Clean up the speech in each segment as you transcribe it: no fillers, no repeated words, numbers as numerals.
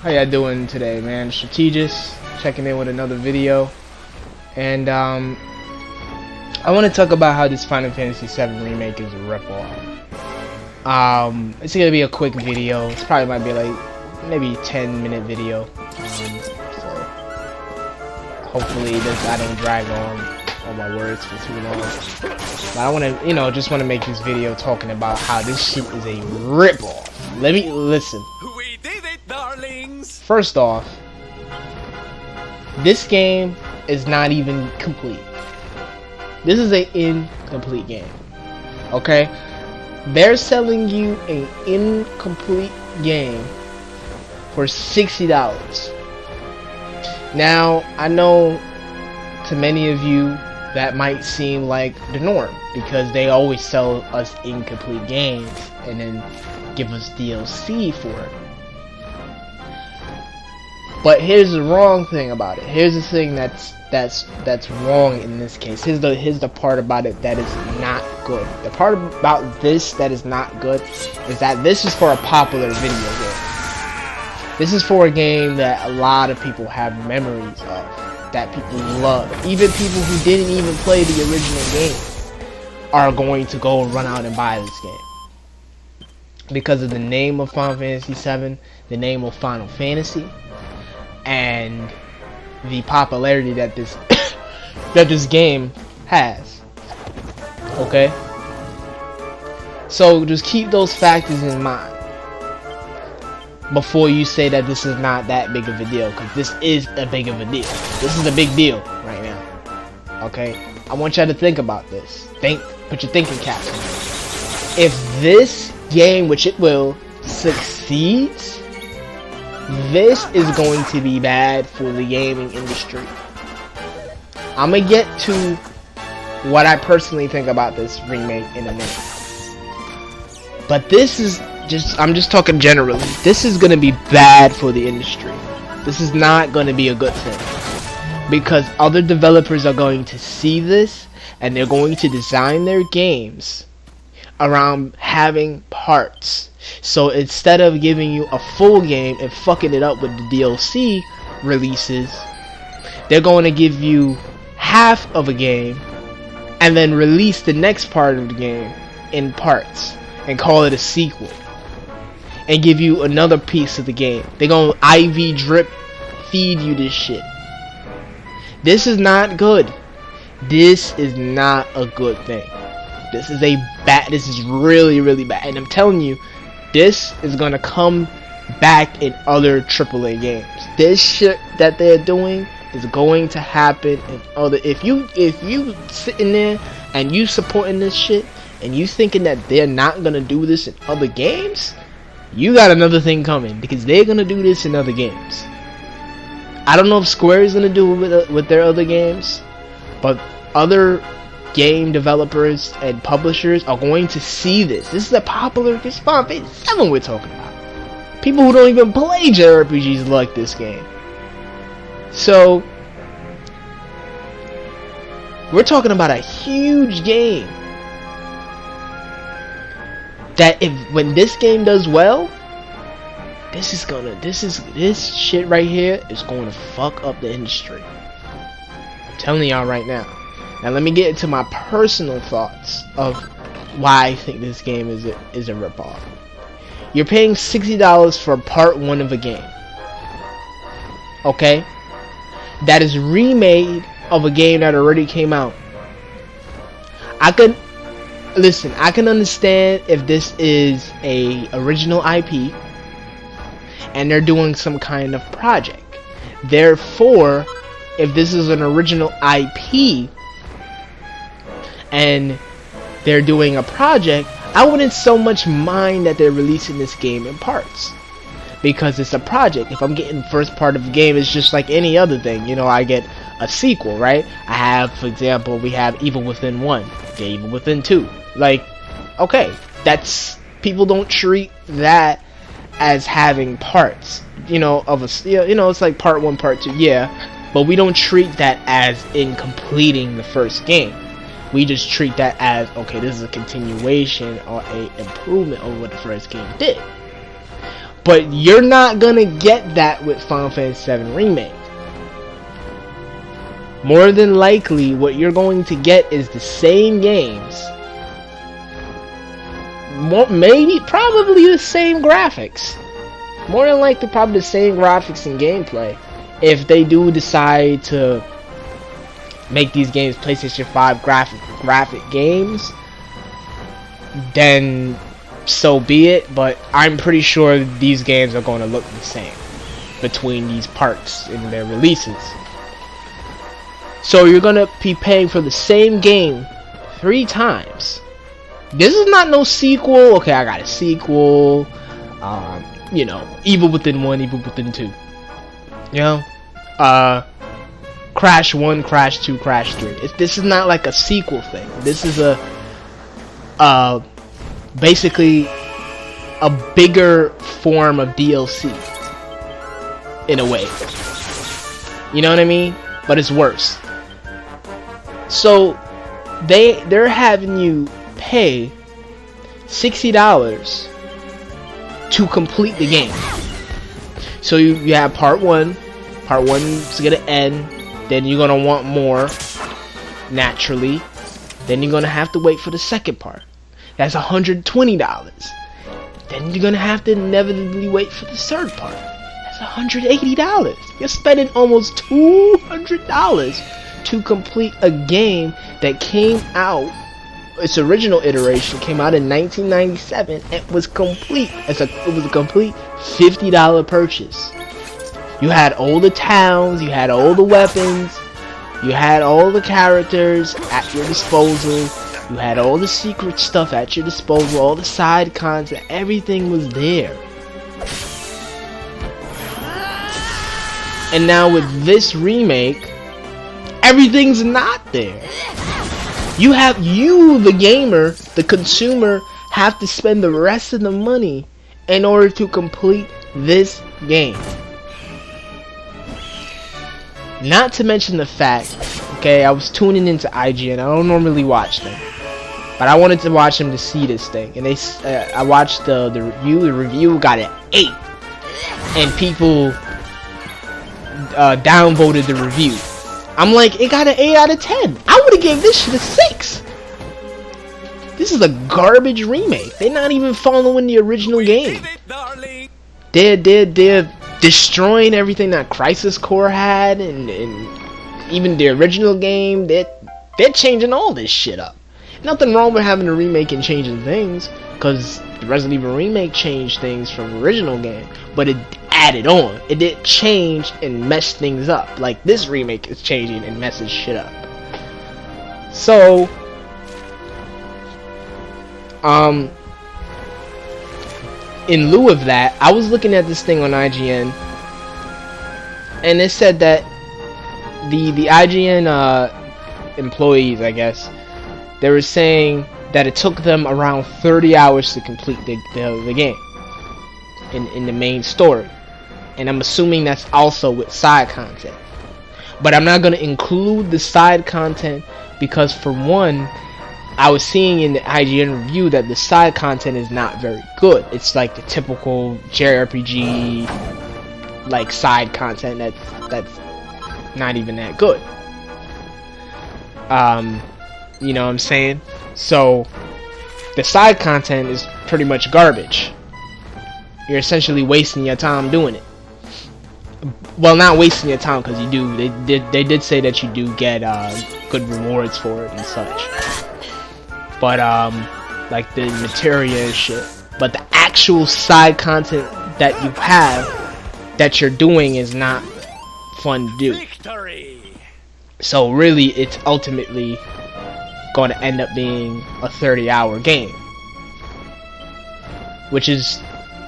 How y'all doing today, man? Strategist checking in with another video, and I want to talk about how this Final Fantasy VII remake is a ripoff. It's gonna be a quick video. It's probably might be like maybe 10-minute video. So hopefully I don't drag on my words for too long. But I want to, just want to make this video talking about how this shit is a ripoff. Let me listen. We did it, darlings! First off, this game is not even complete. This is an incomplete game. Okay? They're selling you an incomplete game for $60. Now, I know to many of you that might seem like the norm because they always sell us incomplete games and then give us DLC for it. But here's the wrong thing about it. Here's the thing that's wrong in this case. Here's the part about it that is not good. The part about this that is not good is that this is for a popular video game. This is for a game that a lot of people have memories of, that people love. Even people who didn't even play the original game are going to go run out and buy this game. Because of the name of Final Fantasy VII, the name of Final Fantasy, and the popularity that this that this game has. Okay? So just keep those factors in mind before you say that this is not that big of a deal, because this is a big of a deal. This is a big deal right now. Okay? I want y'all to think about this. Put your thinking caps on. If this game, which it will, succeeds, this is going to be bad for the gaming industry. I'm gonna get to what I personally think about this remake in a minute. But this is I'm just talking generally. This is gonna be bad for the industry. This is not gonna be a good thing. Because other developers are going to see this and they're going to design their games around having parts. So instead of giving you a full game and fucking it up with the DLC releases, they're going to give you half of a game and then release the next part of the game in parts and call it a sequel and give you another piece of the game. They're going to IV drip feed you this shit. This is not good. This is not a good thing. This is really, really bad. And I'm telling you, this is gonna come back in other AAA games. This shit that they're doing is going to happen in other. If you sitting there and you supporting this shit and you thinking that they're not gonna do this in other games, you got another thing coming, because they're gonna do this in other games. I don't know if Square is gonna do it with their other games, but other game developers and publishers are going to see this. This is a popular Final Fantasy VII we're talking about. People who don't even play JRPGs like this game. So we're talking about a huge game that when this game does well, this shit right here is going to fuck up the industry. I'm telling y'all right now. Now let me get into my personal thoughts of why I think this game is a ripoff. You're paying $60 for part 1 of a game. Okay? That is remade of a game that already came out. I can understand if this is a original IP and they're doing some kind of project. Therefore, if this is an original IP and they're doing a project, I wouldn't so much mind that they're releasing this game in parts, because it's a project. If I'm getting the first part of the game, it's just like any other thing. I get a sequel, right? I have, for example, we have Evil Within 1, Evil Within 2. Like, okay, people don't treat that as having parts, it's like part 1, part 2, yeah, but we don't treat that as in completing the first game. We just treat that as, okay, this is a continuation or a improvement over what the first game did. But you're not gonna get that with Final Fantasy VII Remake. More than likely, what you're going to get is the same games. Maybe, probably the same graphics. More than likely, probably the same graphics and gameplay. If they do decide to make these games PlayStation 5 graphic games, then so be it. But I'm pretty sure these games are going to look the same between these parts in their releases. So you're gonna be paying for the same game 3 times. This is not no sequel. Okay, I got a sequel. You know, Evil Within 1, Evil Within 2. You know, Crash 1, Crash 2, Crash 3. This is not like a sequel thing. This is a basically a bigger form of DLC in a way. You know what I mean? But it's worse. So they're having you pay $60 to complete the game. So you have part 1. Part 1 is gonna end. Then you're gonna want more, naturally. Then you're gonna have to wait for the second part. That's $120. Then you're gonna have to inevitably wait for the third part. That's $180. You're spending almost $200 to complete a game that came out. Its original iteration came out in 1997 and was complete. It was a complete $50 purchase. You had all the towns, you had all the weapons, you had all the characters at your disposal, you had all the secret stuff at your disposal, all the side content, everything was there. And now with this remake, everything's not there. You, the gamer, the consumer, have to spend the rest of the money in order to complete this game. Not to mention the fact, okay, I was tuning into IGN. I don't normally watch them, but I wanted to watch them to see this thing. And I watched the review. The review got an 8, and people downvoted the review. I'm like, it got an 8 out of 10. I would have gave this shit a 6. This is a garbage remake. They're not even following the original game. They're destroying everything that Crisis Core had, and even the original game. They're changing all this shit up. Nothing wrong with having a remake and changing things, because the Resident Evil remake changed things from the original game, but it added on. It didn't change and mess things up like this remake is changing and messes shit up. So in lieu of that, I was looking at this thing on IGN, and it said that the IGN employees, I guess, they were saying that it took them around 30 hours to complete the game in the main story. And I'm assuming that's also with side content. But I'm not going to include the side content because, for one, I was seeing in the IGN review that the side content is not very good. It's like the typical JRPG like side content that's not even that good. You know what I'm saying? So the side content is pretty much garbage. You're essentially wasting your time doing it. Well, not wasting your time, because you do. They did say that you do get good rewards for it and such. But like the materia and shit. But the actual side content that you have that you're doing is not fun to do. Victory. So really, it's ultimately going to end up being a 30-hour game, which is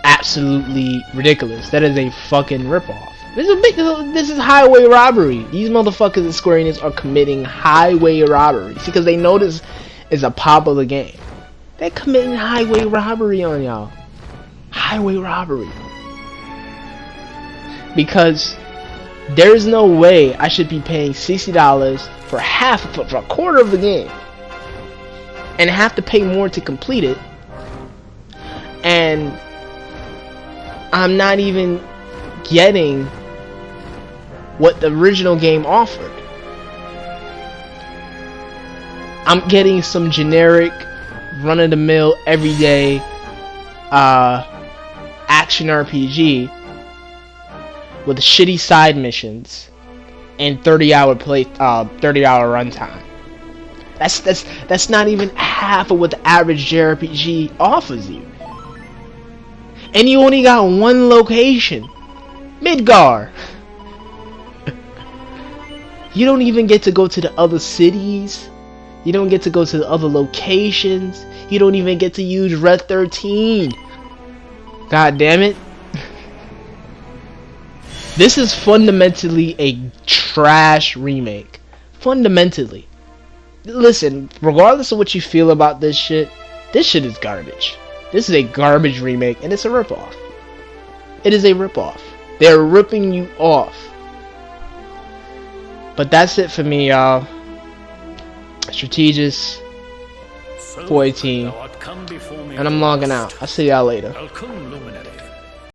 absolutely ridiculous. That is a fucking ripoff. This is highway robbery. These motherfuckers at Square Enix are committing highway robbery. See, because they know this is a popular game. They're committing highway robbery on y'all. Highway robbery. Because there's no way I should be paying $60 for a quarter of the game, and have to pay more to complete it, and I'm not even getting what the original game offered. I'm getting some generic, run-of-the-mill, everyday action RPG with shitty side missions and 30-hour runtime. That's not even half of what the average JRPG offers you. And you only got one location, Midgar. You don't even get to go to the other cities. You don't get to go to the other locations. You don't even get to use Red 13. God damn it. This is fundamentally a trash remake. Fundamentally. Listen, regardless of what you feel about this shit is garbage. This is a garbage remake, and it's a ripoff. It is a ripoff. They're ripping you off. But that's it for me, y'all. Strategist 418. And I'm logging out. I'll see y'all later.